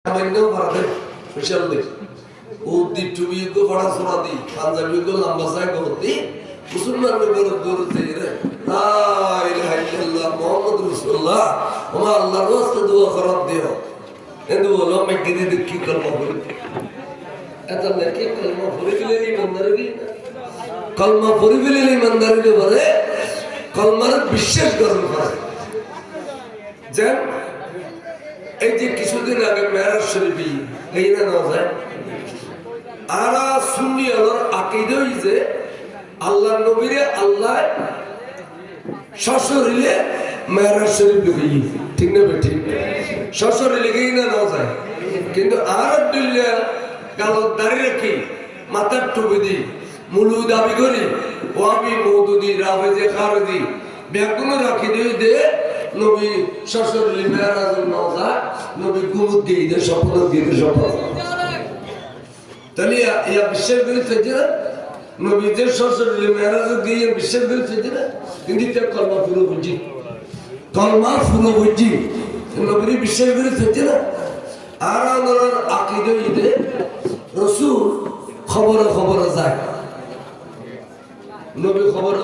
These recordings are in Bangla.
সামান্য ভারতে স্পেশাল দিক উদ্দি টুবি গো বড় সোনা দি পাঞ্জাবি গো লম্বা সাই করতি মুসলমানের বড় দূর থেকে রে লা ইলাহা ইল্লাল্লাহ মুহাম্মাদুর রাসূলুল্লাহ ওমা আল্লাহর রাস্তায় দোয়া করাত দিও এন্ড বলো মেগিদি দেখি কলমা পড়ি এত নাকি কলমা পড়ি গেলে ইমানদারি কলমা পড়ি গেলে ইমানদারি বলে কলমার বিশ্বাস গ্রহণ করে যেন এই যে কিছুদিন আগে মেরাজ শরীফি এই না যায় আর সুন্নি আলোর আকীদাই যে আল্লাহ নবীরে আল্লাহ সশরীরে মেরাজ শরীফ ঢুকিয়ে ঠিক না বেঠিক সশরীরে গিয়ে না যায় কিন্তু আর দুল্লা গালত দাঁড়িয়ে রাখি মাথার টুপি দি মুলু দাবি করি ও আমি মৌদুদি রাফেজে খারদি ব্যাগুনো রাখি দিয়ে দে নবী সশরীরে মেরাজ নওজা নবী গুমুদ দিয়ে দে স্বপ্ন দিয়ে দে স্বপ্ন তাহলে ইয়া বিশ্বের বিরুদ্ধে না নবী যে সশরীরে মেরাজ দিয়ে বিশ্বের বিরুদ্ধে না কিন্তু তে কলমা পুরো বুঝি কলমা পুরো বুঝি নবী বিশ্বের বিরুদ্ধে না আর আমাদের আকীদা ইদে রাসূল খবরে যায় নবী খবরে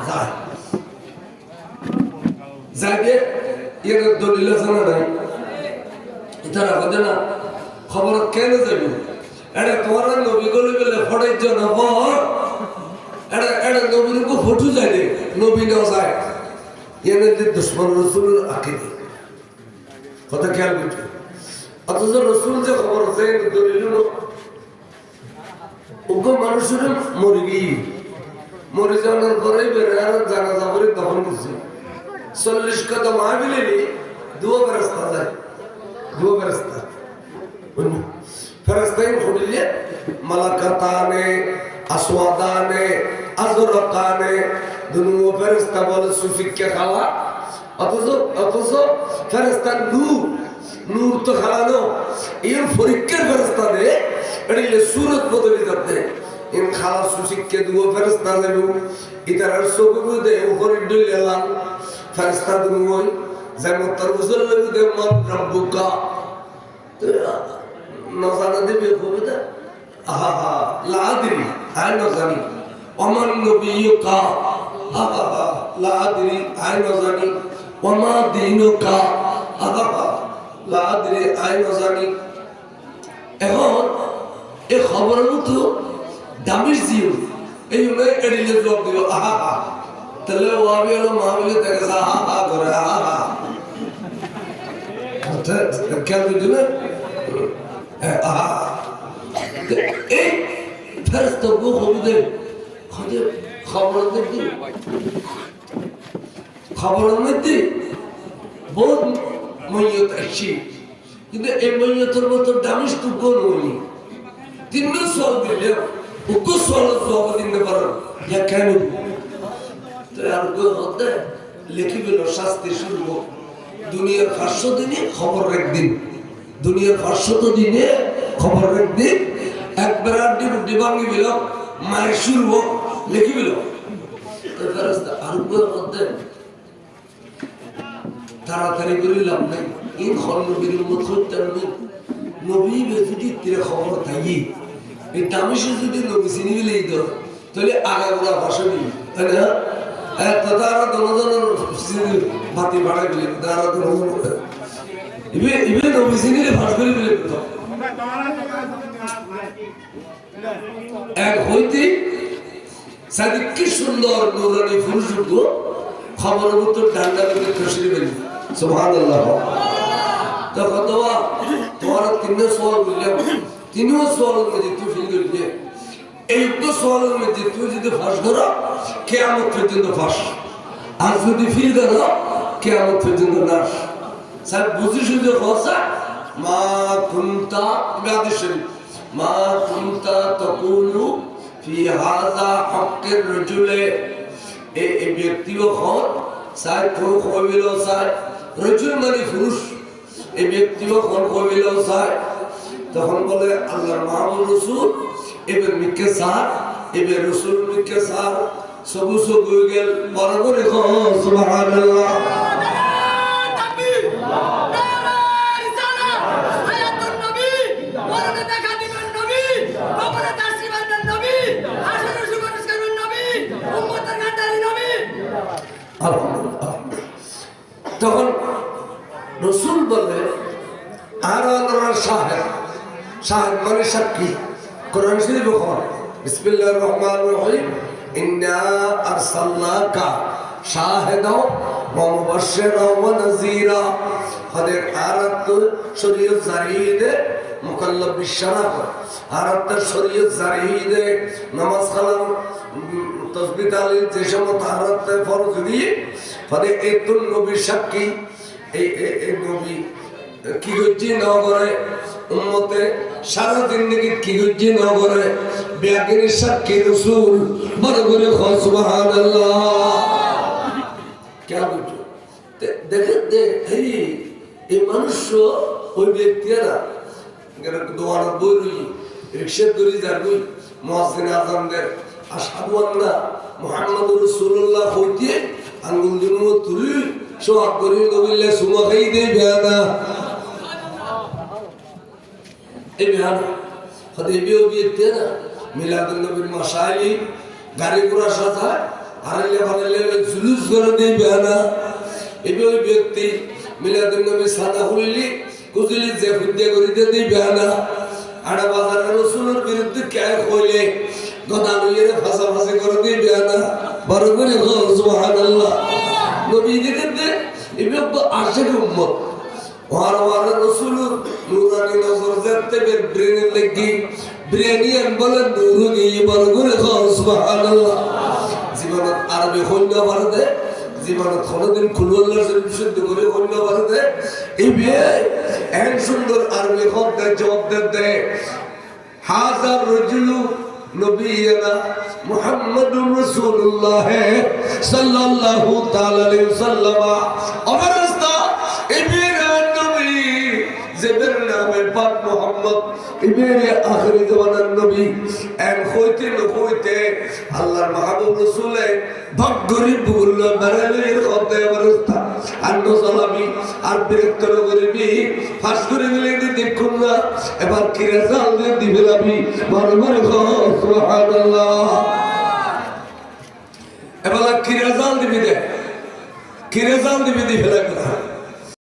যায় যাকে এর দলিল আছে না নাই এটা রাখে না খবর কেন যাবে এটা তোমার নবী গলি বলে ফটের জন্য এটা নবীর কো ফটো যায় রে নবী না যায় এনে যে দুশমন রাসূলের আকীদা কথা খেয়াল করতে অথচ রাসূল যে খবর আছে দলিল ওগো মানুষের মরে যাওয়ার পরে বেরার জানাজা করে দফন করছে 40 কদম আবিলে দুয়া ফেরেশতা যায় দুয়া ফেরেশতা ফেরেশতাই ফুটিলে মালাকাতানে আসওয়াদানে আজরাকানে দুনো ফেরেশতা বলে সুফিককে খাওয়া অথচ ফেরেশতা নূর তো খাওয়ানো এই ফরিকের ফেরেশতা দে এড়িলে সুরত বদলি করতে ইন খালা সুফিককে দুয়া ফেরেশতা যাবে ইতার সবু দে উপরে ডুলে লাল ফেরেশতা দুই যেমন তরবুজের লাগি দে মান রব্বুকা নজানা দেবে কবিতা আহা লা আদরি আয় নজানি ওমান নবিয়ুকা আহা লা আদরি আয় নজানি ওমা দীনুকা আহা লা আদরি আয় নজানি এখন এই খবরের মতো দামির জিও এই এড়িলে জবাব দিল আহা তাহলে ওয়াবি হলো মাহবিলে থেকে আহা করে আহা কেন বুঝলি না আহা এই ফেরেশতা গো খবরে খবরের মধ্যে বহুত মইয়ত আসছে কিন্তু এই মইয়তের মতো দামিস তো কোন হয়নি তিনটা সওয়াল দিলে ওকে সওয়াল জবাব দিতে পারো ইয়া কেন তো আর গো হতে লিখি গেল শাস্তি শুরু দুনিয়ার 500 দিনে খবর একদিন দুনিয়ার 500 দিনে খবর একদিন একবার ডিবাঙ্গি বিল মায়ের শুরু লিখি গেল তো ফেরেশতা আর গো হতে তাড়াতাড়ি করে লাভ নাই এই খন্নবীর উম্মত হত্যার নবী যদি তিরে খবর থাকি এই দামিশে যদি নবী চিনি গেলেই তো তাহলে আগাগোড়া ভাষা নেই তাই না তারা দনজনের বাতি ভাড়া গেলে তারা দনজন ইবে নবী চিনিলে ভাষ করে গেলে এক হইতে সাদিক কি সুন্দর নুরানি পুরুষ খবর মতো ডান্ডা করে খুশি গেলি সুবহানাল্লাহ তখন তোমার তিনটা সওয়াল বললাম তিনও সওয়ালের মধ্যে তুই ফিল করবি এই তো সওয়ালের মধ্যে তুই যদি ফাঁস ধরো কিয়ামত পর্যন্ত ফাঁস আর যদি ফিল ধরো কিয়ামত পর্যন্ত নাশ স্যার বুঝি শুধু কথা মা কুনতা ইবাদত শরীফ মা কুনতা তাকুলু ফি হাযা হাক্কির রাজুলে এই ব্যক্তিও হন সাই কোন কবিল সাই রাজুল মানে পুরুষ এই ব্যক্তিও কোন কবিল সাই তখন বলে আল্লাহর মাহবুব রাসূল এবার মিকে সার এবার রাসূল মিকে সার সবু সবু গেল বড় করে সুবহানাল্লাহ তাকবীর নারে রিসালাত আর হলো শাহেদ। শাহেদ মানে সাক্ষী। কোরআন শরীফ বলেন বিসমিল্লাহির রহমানির রহিম ইন্না আরসালনাকা শাহিদাও ওয়া মুবাশশিরাও ওয়া নাযীরা। হদের আরাত শরীয়ত জারিদে মুকাল্লাফ বিশরাফ আরাত শরীয়ত জারিদে নামাজ কালাম তাসবিহ তাহলিল যে সমস্ত আরাত ফরজ দিয়ে হদে এতুন নবী সাক্ষী। এই নবী কি হচ্ছে না করে উম্মতে সারা জিন্দেগি কি হচ্ছে না করে ব্যাগের সাক্ষী রাসূল বড় করে সুবহানাল্লাহ। কে বুঝো দেখেন এই মানুষ ওই ব্যক্তিরা দোয়ার বই রিক্সার দড়ি যাবি মুয়াজ্জিন আযান দেয় আশহাদু আন্না মুহাম্মাদুর রাসূলুল্লাহ হইতে আঙ্গুল দুনো তুলি সোয়াব করি নবিল্লাহ সুমা খাই দেই বেয়ানা এই বেয়ানা হতে বিও ব্যক্তিরা মিলাদুন নবীর মাসাইলি গাড়ি ঘোড়া সাজায় আরেলে বানালে জুলুস করে দেই বেয়ানা। এবে ওই ব্যক্তি মিলাদুন নবী সাদা হইলি কুজলি যে ফুদ্দে করিতে দেই বেয়ানা। আড়া বাজার রাসূলের বিরুদ্ধে কে কইলে গদা লইয়ে ফাঁসাফাঁসি করে দেই বেয়ানা। বড় করে সুবহানাল্লাহ। নবী দেখতে এবে আশিক উম্মত ওয়ার রাসূলুর নূরানি নজর যেতে ব্রেনে লাগি ব্রেনিয়ান বলে নূর গিয়ে বড় করে সুবহানাল্লাহ। জীবনত আরবি হইল পারতে জীবনত কোনদিন খুলওয়াল্লাহ শরীফ শুদ্ধ করে হইল পারতে এই বিয়ে এক সুন্দর আরবি শব্দ জবাব দেয় হাজার রাজুলু নবিয়ানা মুহাম্মাদুর রাসূলুল্লাহ সাল্লাল্লাহু তাআলা আলাইহি ওয়াসাল্লাম। অবস্থা এই বিয়ে নবী জেবের নামে পাক মুহাম্মদ ইবেরে আখিরি জামানার নবী এক হইতে হইতে আল্লাহর মাহবুব রাসূলে ভাগ্যরি বুল বারালের কথা অবস্থা আন্ন সালামি আর বিরক্তর করিবি ফাঁস করে গেলে দেখুন না এবার কিরা জাল দিয়ে দিবে লাবি বারবার সুবহানাল্লাহ। এবার কিরা জাল দিবি দে কিরা জাল দিবি দিবে লাগবে